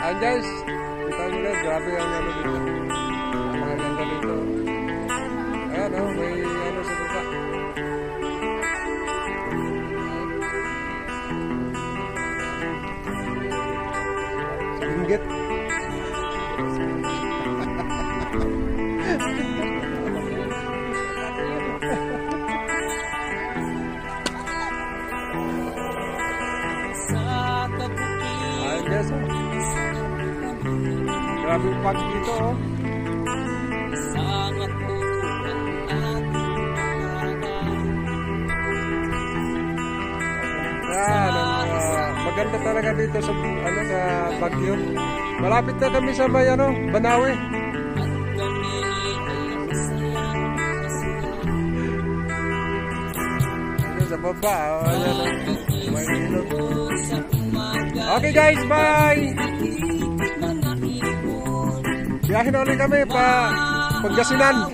Ayan guys, kita nyo guys, grabe ang ano dito. Mga ganda dito. Ayan oh, may ano sa baba. Sa inggit. Ayan guys oh. Grabe yung pag dito oh. Maganda talaga dito sa ano sa Baguio. Malapit na kami sa may ano, Banawe. Sa baba, oh, ayan oh. May ilog. Okay guys, bye! Biyahin ulit kami pa Pangasinan.